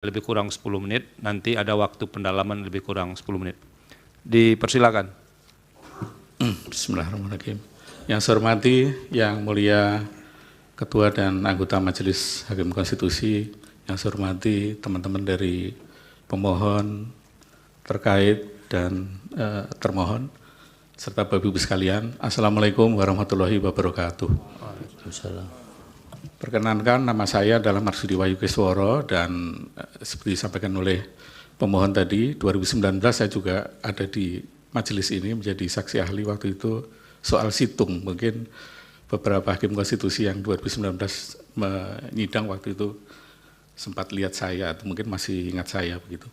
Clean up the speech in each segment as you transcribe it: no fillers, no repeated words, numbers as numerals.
lebih kurang 10 menit, nanti ada waktu pendalaman lebih kurang 10 menit. Dipersilakan. Bismillahirrahmanirrahim. Yang saya hormati, yang mulia Ketua dan anggota Majelis Hakim Konstitusi, yang saya hormati teman-teman dari pemohon, terkait dan termohon, serta Bapak Ibu sekalian, Assalamualaikum warahmatullahi wabarakatuh. Waalaikumsalam. Perkenankan, nama saya adalah Marsudi Wahyu Kesworo dan seperti disampaikan oleh pemohon tadi, 2019 saya juga ada di majelis ini menjadi saksi ahli waktu itu soal situng. Mungkin beberapa hakim konstitusi yang 2019 menyidang waktu itu sempat lihat saya atau mungkin masih ingat saya begitu.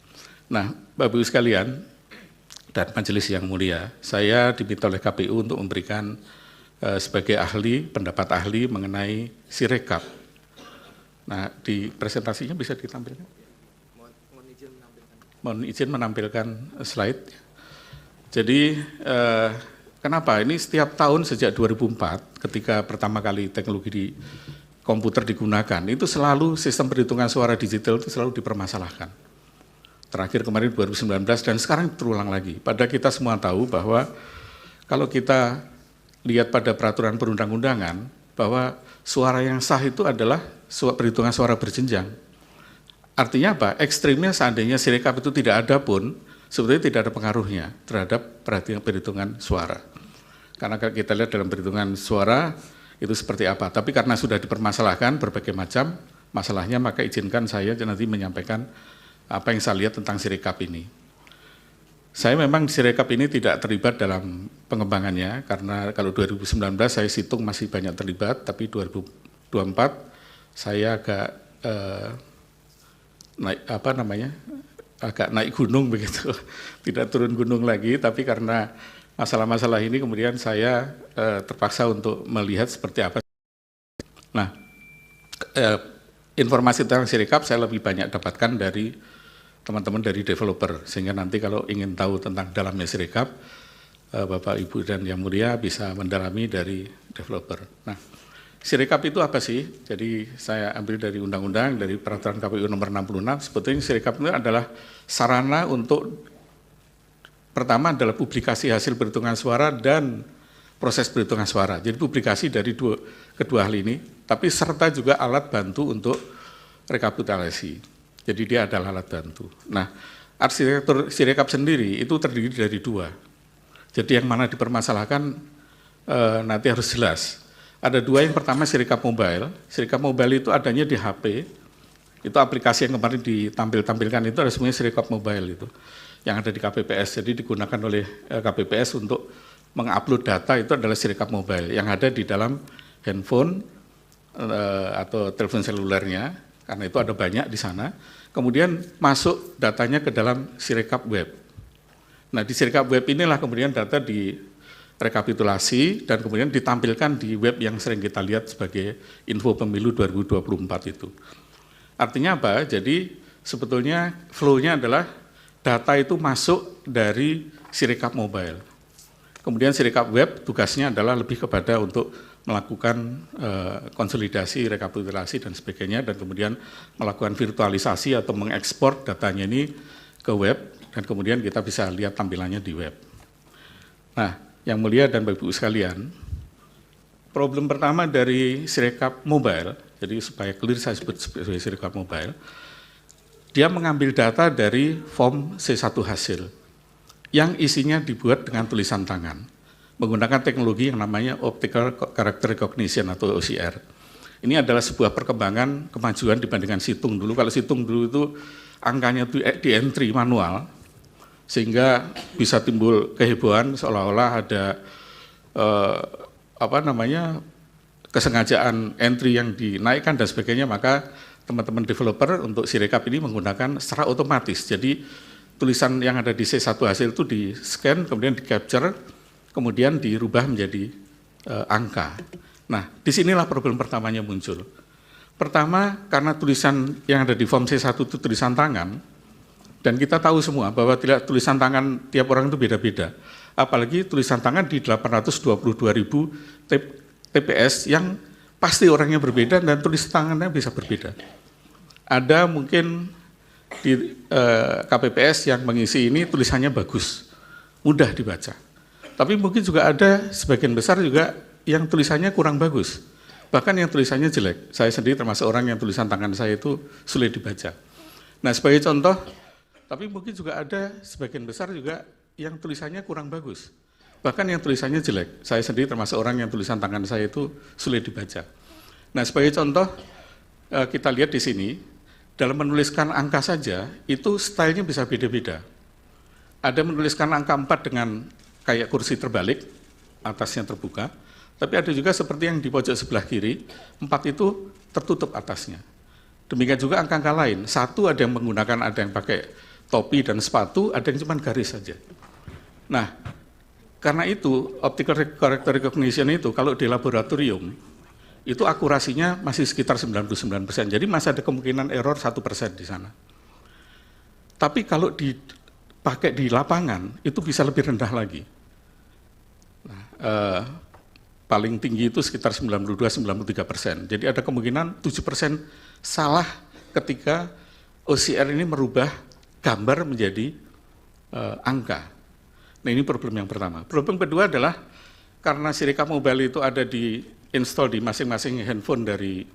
Nah, Bapak Ibu sekalian dan majelis yang mulia, saya diminta oleh KPU untuk memberikan sebagai ahli, pendapat ahli mengenai Sirekap. Nah, di presentasinya bisa ditampilkan? Mohon izin menampilkan slide. Jadi, kenapa? Ini setiap tahun sejak 2004, ketika pertama kali teknologi di komputer digunakan, itu selalu sistem perhitungan suara digital itu selalu dipermasalahkan. Terakhir kemarin 2019 dan sekarang terulang lagi. Padahal kita semua tahu bahwa kalau kita lihat pada peraturan perundang-undangan bahwa suara yang sah itu adalah perhitungan suara berjenjang. Artinya apa? Ekstrimnya seandainya Sirekap itu tidak ada pun, sebetulnya tidak ada pengaruhnya terhadap perhitungan suara. Karena kita lihat dalam perhitungan suara itu seperti apa. Tapi karena sudah dipermasalahkan berbagai macam masalahnya, maka izinkan saya nanti menyampaikan apa yang saya lihat tentang Sirekap ini. Saya memang Sirekap ini tidak terlibat dalam pengembangannya, karena kalau 2019 saya hitung masih banyak terlibat, tapi 2024 saya agak agak naik gunung begitu, tidak turun gunung lagi, tapi karena masalah-masalah ini kemudian saya terpaksa untuk melihat seperti apa. Nah, informasi tentang Sirekap saya lebih banyak dapatkan dari teman-teman dari developer, sehingga nanti kalau ingin tahu tentang dalamnya Sirekap, Bapak, Ibu, dan yang mulia bisa mendalami dari developer. Nah, Sirekap itu apa sih? Jadi saya ambil dari undang-undang, dari peraturan KPU nomor 66, sebetulnya Sirekap itu adalah sarana untuk, pertama adalah publikasi hasil perhitungan suara dan proses perhitungan suara. Jadi publikasi dari kedua hal ini, tapi serta juga alat bantu untuk rekapitulasi. Jadi dia adalah alat bantu. Nah, arsitektur Sirekap sendiri itu terdiri dari dua. Jadi yang mana dipermasalahkan nanti harus jelas. Ada dua, yang pertama Sirekap Mobile. Sirekap Mobile itu adanya di HP. Itu aplikasi yang kemarin ditampilkan itu ada semuanya Sirekap Mobile itu. Yang ada di KPPS. Jadi digunakan oleh KPPS untuk mengupload data, itu adalah Sirekap Mobile. Yang ada di dalam handphone atau telepon selulernya, karena itu ada banyak di sana. Kemudian masuk datanya ke dalam Sirekap Web. Nah, di Sirekap Web inilah kemudian data direkapitulasi dan kemudian ditampilkan di web yang sering kita lihat sebagai info pemilu 2024 itu. Artinya apa? Jadi sebetulnya flow-nya adalah data itu masuk dari Sirekap Mobile. Kemudian Sirekap Web tugasnya adalah lebih kepada untuk melakukan konsolidasi, rekapitulasi, dan sebagainya, dan kemudian melakukan virtualisasi atau mengekspor datanya ini ke web, dan kemudian kita bisa lihat tampilannya di web. Nah, yang mulia dan Bapak Ibu sekalian, problem pertama dari Sirekap Mobile, jadi supaya clear saya sebut sebagai Sirekap Mobile, dia mengambil data dari form C1 hasil, yang isinya dibuat dengan tulisan tangan, menggunakan teknologi yang namanya Optical Character Recognition atau OCR. Ini adalah sebuah perkembangan kemajuan dibandingkan situng dulu. Kalau situng dulu itu angkanya di entry manual, sehingga bisa timbul kehebohan seolah-olah ada kesengajaan entry yang dinaikkan dan sebagainya. Maka teman-teman developer untuk Sirekap ini menggunakan secara otomatis. Jadi tulisan yang ada di C1 hasil itu di-scan, kemudian di-capture, kemudian dirubah menjadi angka. Nah, disinilah problem pertamanya muncul. Pertama, karena tulisan yang ada di form C1 itu tulisan tangan, dan kita tahu semua bahwa tulisan tangan tiap orang itu beda-beda. Apalagi tulisan tangan di 822.000 TPS yang pasti orangnya berbeda dan tulisan tangannya bisa berbeda. Ada mungkin di KPPS yang mengisi ini tulisannya bagus, mudah dibaca. Tapi mungkin juga ada sebagian besar juga yang tulisannya kurang bagus, bahkan yang tulisannya jelek. Saya sendiri termasuk orang yang tulisan tangan saya itu sulit dibaca. Nah, sebagai contoh, tapi mungkin juga ada sebagian besar juga yang tulisannya kurang bagus, bahkan yang tulisannya jelek. Saya sendiri termasuk orang yang tulisan tangan saya itu sulit dibaca. Nah, sebagai contoh, kita lihat di sini, dalam menuliskan angka saja, itu stylenya bisa beda-beda. Ada menuliskan angka 4 dengan kayak kursi terbalik, atasnya terbuka, tapi ada juga seperti yang di pojok sebelah kiri, 4 itu tertutup atasnya. Demikian juga angka-angka lain, 1 ada yang menggunakan, ada yang pakai topi dan sepatu, ada yang cuma garis saja. Nah, karena itu, optical character recognition itu, kalau di laboratorium, itu akurasinya masih sekitar 99%. Jadi masih ada kemungkinan error 1% di sana. Tapi kalau dipakai di lapangan, itu bisa lebih rendah lagi. Nah, paling tinggi itu sekitar 92-93%. Jadi ada kemungkinan 7% salah ketika OCR ini merubah gambar menjadi angka. Nah, ini problem yang pertama. Problem kedua adalah karena Sirekap Mobile itu ada di install di masing-masing handphone dari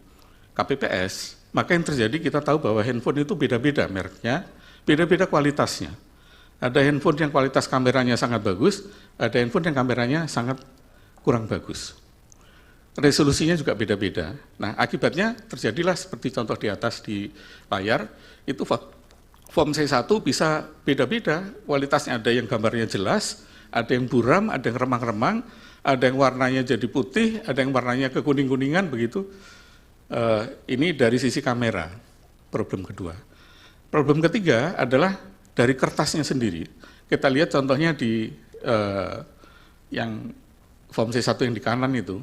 KPPS, maka yang terjadi kita tahu bahwa handphone itu beda-beda mereknya, beda-beda kualitasnya. Ada handphone yang kualitas kameranya sangat bagus, ada handphone yang kameranya sangat kurang bagus. Resolusinya juga beda-beda. Nah, akibatnya terjadilah seperti contoh di atas di layar, itu form C1 bisa beda-beda, kualitasnya ada yang gambarnya jelas, ada yang buram, ada yang remang-remang, ada yang warnanya jadi putih, ada yang warnanya kekuning-kuningan begitu. Ini dari sisi kamera, problem kedua. Problem ketiga adalah dari kertasnya sendiri. Kita lihat contohnya di yang form C1 yang di kanan itu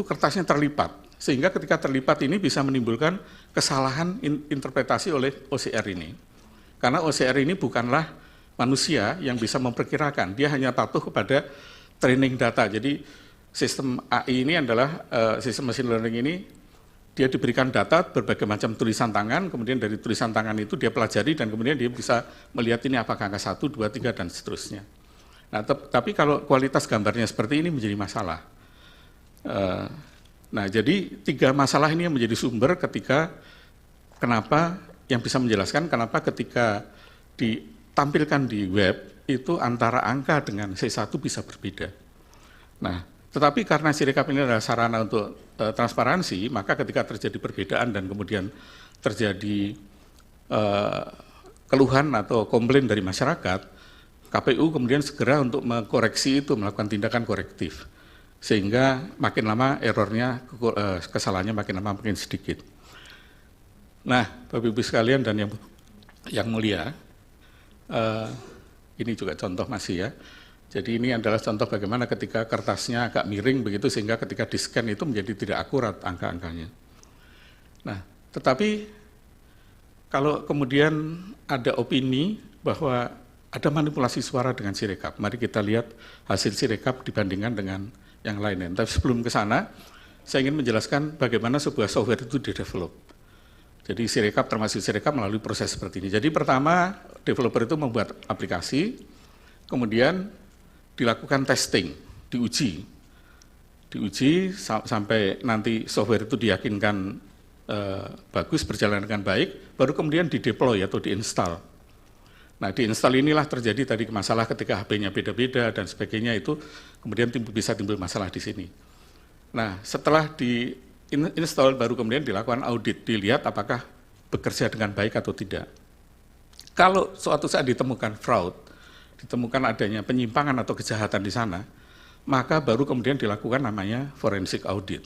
kertasnya terlipat. Sehingga ketika terlipat ini bisa menimbulkan kesalahan interpretasi oleh OCR ini. Karena OCR ini bukanlah manusia yang bisa memperkirakan, dia hanya patuh kepada training data. Jadi sistem AI ini adalah sistem machine learning ini, dia diberikan data berbagai macam tulisan tangan, kemudian dari tulisan tangan itu dia pelajari dan kemudian dia bisa melihat ini apakah angka 1, 2, 3 dan seterusnya. Nah, tapi kalau kualitas gambarnya seperti ini menjadi masalah. Nah, jadi 3 masalah ini yang menjadi sumber ketika kenapa yang bisa menjelaskan kenapa ketika ditampilkan di web itu antara angka dengan C1 bisa berbeda. Nah, tetapi karena Sirekap ini adalah sarana untuk transparansi, maka ketika terjadi perbedaan dan kemudian terjadi keluhan atau komplain dari masyarakat, KPU kemudian segera untuk mengkoreksi itu, melakukan tindakan korektif. Sehingga makin lama errornya, kesalahannya makin lama makin sedikit. Nah, Bapak Ibu sekalian dan yang mulia, ini juga contoh masih ya. Jadi ini adalah contoh bagaimana ketika kertasnya agak miring begitu sehingga ketika di-scan itu menjadi tidak akurat angka-angkanya. Nah, tetapi kalau kemudian ada opini bahwa ada manipulasi suara dengan Sirekap, mari kita lihat hasil Sirekap dibandingkan dengan yang lainnya. Tapi sebelum ke sana, saya ingin menjelaskan bagaimana sebuah software itu di-develop. Jadi Sirekap termasuk Sirekap melalui proses seperti ini. Jadi pertama, developer itu membuat aplikasi, kemudian dilakukan testing, diuji sampai nanti software itu diyakinkan bagus, berjalan dengan baik, baru kemudian dideploy atau diinstal. Nah, diinstal inilah terjadi tadi masalah ketika HP-nya beda-beda dan sebagainya, itu kemudian bisa timbul masalah di sini. Nah, setelah diinstal baru kemudian dilakukan audit, dilihat apakah bekerja dengan baik atau tidak. Kalau suatu saat ditemukan fraud, ditemukan adanya penyimpangan atau kejahatan di sana, maka baru kemudian dilakukan namanya forensic audit.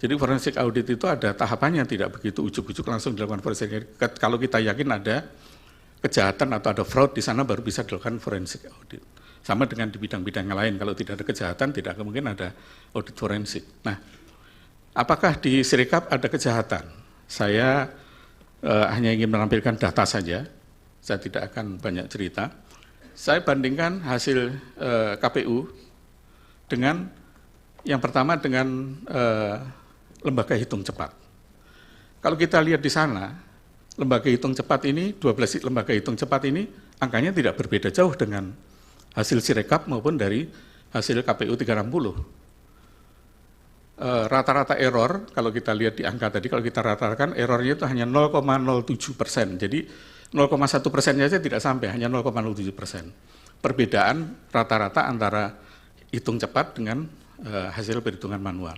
Jadi forensic audit itu ada tahapannya, tidak begitu ujuk-ujuk langsung dilakukan forensic audit. Kalau kita yakin ada kejahatan atau ada fraud di sana baru bisa dilakukan forensic audit. Sama dengan di bidang-bidang yang lain, kalau tidak ada kejahatan tidak mungkin ada audit forensik. Nah, apakah di Sirekap ada kejahatan? Saya hanya ingin menampilkan data saja, saya tidak akan banyak cerita. Saya bandingkan hasil KPU dengan yang pertama dengan lembaga hitung cepat. Kalau kita lihat di sana, lembaga hitung cepat ini, 12 lembaga hitung cepat ini, angkanya tidak berbeda jauh dengan hasil Sirekap maupun dari hasil KPU 360. Rata-rata error, kalau kita lihat di angka tadi, kalau kita ratakan errornya itu hanya 0,07%. Jadi 0,1% saja tidak sampai, hanya 0,07%. Perbedaan rata-rata antara hitung cepat dengan hasil perhitungan manual.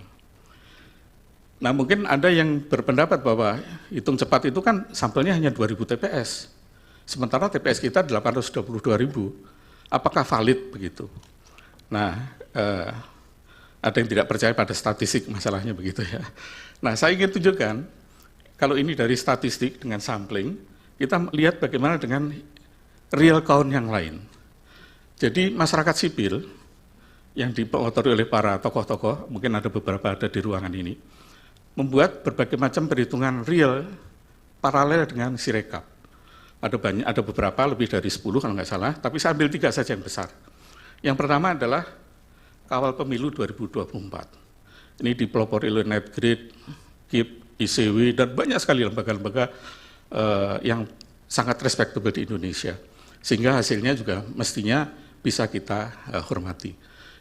Nah, mungkin ada yang berpendapat bahwa hitung cepat itu kan sampelnya hanya 2.000 TPS. Sementara TPS kita 822.000. Apakah valid begitu? Nah, ada yang tidak percaya pada statistik, masalahnya begitu ya. Nah, saya ingin tunjukkan, kalau ini dari statistik dengan sampling, kita lihat bagaimana dengan real count yang lain. Jadi masyarakat sipil yang dipotori oleh para tokoh-tokoh, mungkin ada beberapa ada di ruangan ini, membuat berbagai macam perhitungan real paralel dengan Sirekap. Ada beberapa, lebih dari 10 kalau nggak salah, tapi saya ambil 3 saja yang besar. Yang pertama adalah Kawal Pemilu 2024. Ini dipelopori oleh Netgrid, KIP, ICW, dan banyak sekali lembaga-lembaga yang sangat respectable di Indonesia. Sehingga hasilnya juga mestinya bisa kita hormati.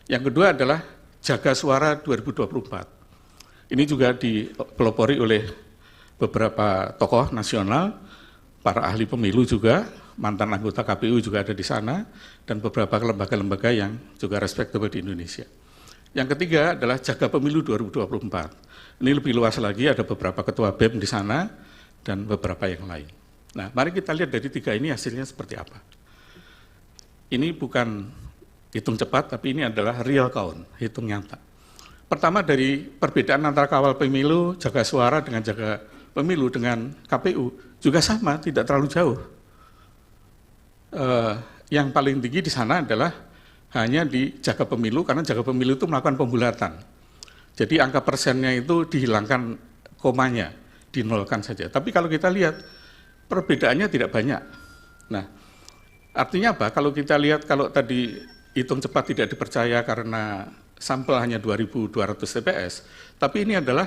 Yang kedua adalah Jaga Suara 2024. Ini juga dipelopori oleh beberapa tokoh nasional, para ahli pemilu juga, mantan anggota KPU juga ada di sana, dan beberapa lembaga-lembaga yang juga respectable di Indonesia. Yang ketiga adalah Jaga Pemilu 2024. Ini lebih luas lagi, ada beberapa ketua BEM di sana, dan beberapa yang lain. Nah, mari kita lihat dari 3 ini hasilnya seperti apa. Ini bukan hitung cepat, tapi ini adalah real count, hitung nyata. Pertama dari perbedaan antara Kawal Pemilu, Jaga Suara dengan Jaga Pemilu dengan KPU juga sama, tidak terlalu jauh. Yang paling tinggi di sana adalah hanya di Jaga Pemilu, karena Jaga Pemilu itu melakukan pembulatan. Jadi angka persennya itu dihilangkan komanya, dinolkan saja. Tapi kalau kita lihat, perbedaannya tidak banyak. Nah, artinya apa? Kalau kita lihat, kalau tadi hitung cepat tidak dipercaya karena sampel hanya 2.200 TPS, tapi ini adalah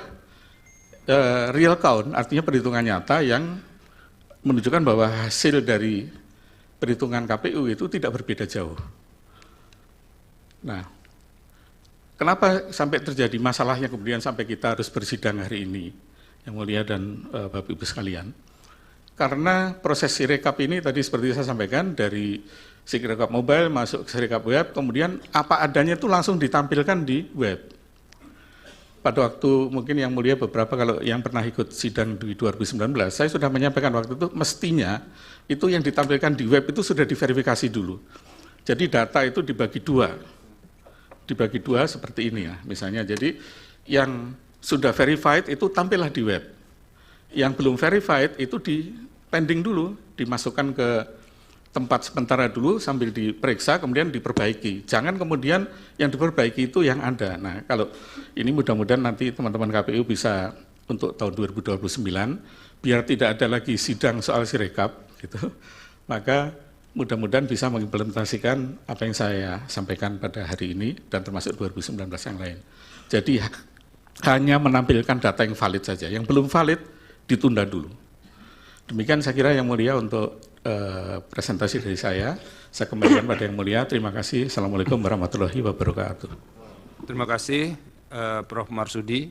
real count, artinya perhitungan nyata yang menunjukkan bahwa hasil dari perhitungan KPU itu tidak berbeda jauh. Nah, kenapa sampai terjadi masalahnya kemudian sampai kita harus bersidang hari ini, Yang Mulia dan Bapak Ibu sekalian? Karena proses Sirekap ini tadi seperti saya sampaikan, dari Sirekap mobile masuk ke Sirekap web, kemudian apa adanya itu langsung ditampilkan di web. Pada waktu mungkin Yang Mulia beberapa kalau yang pernah ikut sidang di 2019, saya sudah menyampaikan waktu itu mestinya itu yang ditampilkan di web itu sudah diverifikasi dulu. Jadi data itu dibagi dua seperti ini ya misalnya. Jadi yang sudah verified itu tampillah di web. Yang belum verified itu di pending dulu, dimasukkan ke tempat sementara dulu sambil diperiksa, kemudian diperbaiki. Jangan kemudian yang diperbaiki itu yang ada. Nah, kalau ini mudah-mudahan nanti teman-teman KPU bisa untuk tahun 2029, biar tidak ada lagi sidang soal Sirekap, gitu. Maka mudah-mudahan bisa mengimplementasikan apa yang saya sampaikan pada hari ini dan termasuk 2019 yang lain. Jadi hanya menampilkan data yang valid saja. Yang belum valid ditunda dulu. Demikian saya kira Yang Mulia untuk presentasi dari saya. Saya kembalikan pada Yang Mulia. Terima kasih. Assalamualaikum warahmatullahi wabarakatuh. Terima kasih Prof. Marsudi.